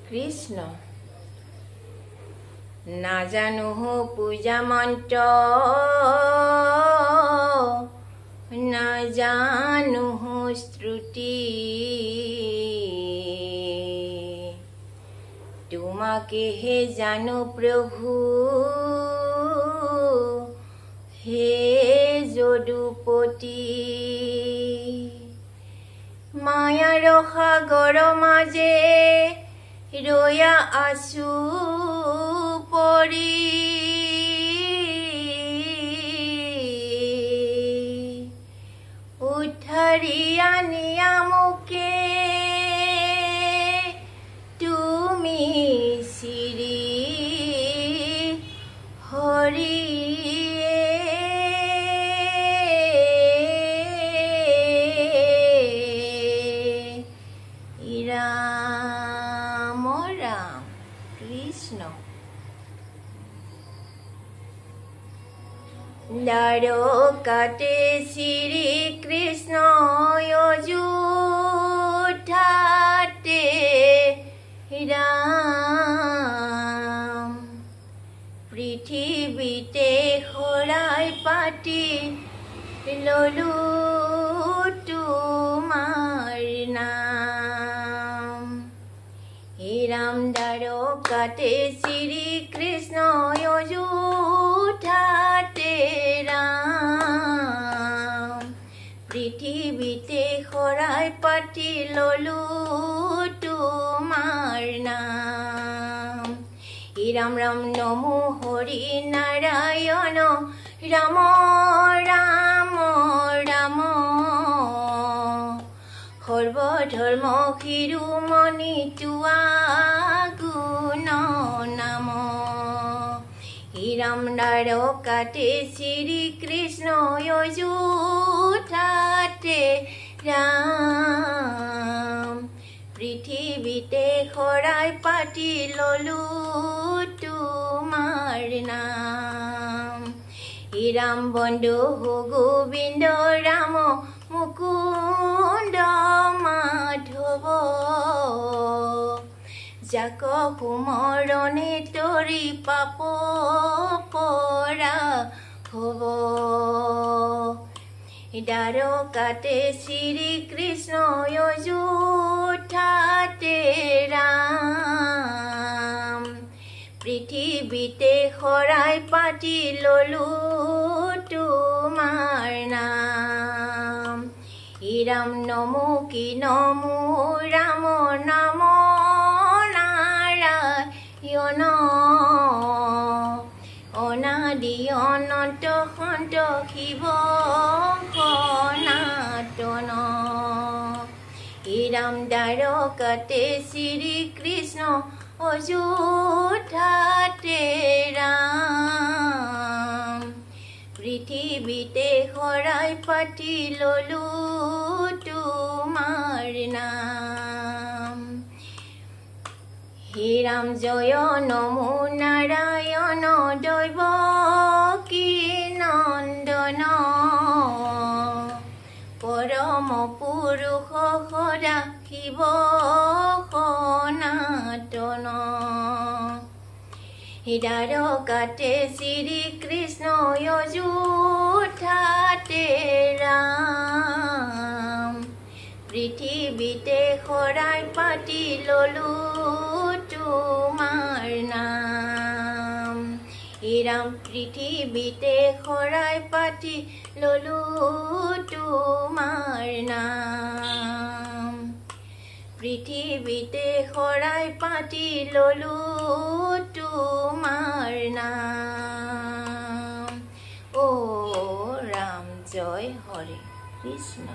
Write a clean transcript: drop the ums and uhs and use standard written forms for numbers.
কৃষ্ণ নাজানো পূজা মন্ত্ৰ নাজানো স্তুতি তোমাকেহে জানো প্ৰভু হে যদুপতি মায়াৰ সাগৰ মাজে ৰয়া আছো পৰি উঠাৰি আনিয়া মোকে তুমি শ্ৰী হৰি ৰাম ৰাম কৃষ্ণ দ্বাৰকাতে শ্ৰী কৃষ্ণ অযোধ্যাতে ৰাম পৃথিৱীতে শৰাই পাতি ললো তোমাৰ নাম হে ৰাম দ্বাৰকাতে শ্ৰী কৃষ্ণ অযোধ্যাতে ৰাম পৃথিৱীতে শৰাই পাতি ললো তোমাৰ নাম হে ৰাম ৰাম নমো হৰি নাৰায়ণ ৰাম ৰাম ৰাম সৰ্বধৰ্ম শিৰোমণি তোৱা গুণ নাম হে ৰাম দ্বাৰকাতে শ্ৰী কৃষ্ণ অযোধ্যাতে ৰাম পৃথিৱীতে শৰাই পাতি ললো তোমাৰ নাম হে ৰাম বন্ধু গোবিন্দ ৰাম মুকুন্দ মাধৱ যাক সুমৰণে তৰি পাপ পৰা হব দ্বাৰকাতে শ্ৰী কৃষ্ণ অযোধ্যাতে ৰাম পৃথিৱীতে শৰাই পাতি ললো তোমাৰ নাম হে ৰাম নমো কি নমো ৰাম নাম নাৰায়ণ অনাদি অনন্ত সন্ত শিৱ সনাতন হে ৰাম দ্বাৰকাতে শ্ৰী কৃষ্ণ অযোধ্যাতে ৰাম পৃথিৱীতে শৰাই পাতি ললো তোমাৰ নাম হে ৰাম জয় নমো নাৰায়ণ দৈৱকী নন্দন পৰম পুৰুষ সদা শিৱ সনাতন দ্বাৰকাতে শ্ৰী কৃষ্ণ অযোধ্যাতে ৰাম পৃথিৱীতে শৰাই পাতি ললো তোমাৰ নাম হে ৰাম পৃথিৱীতে শৰাই পাতি ললো তোমাৰ নাম পৃথিৱীতে শৰাই পাতি ললো তোমাৰ নাম ও ৰাম জয় হৰে কৃষ্ণ।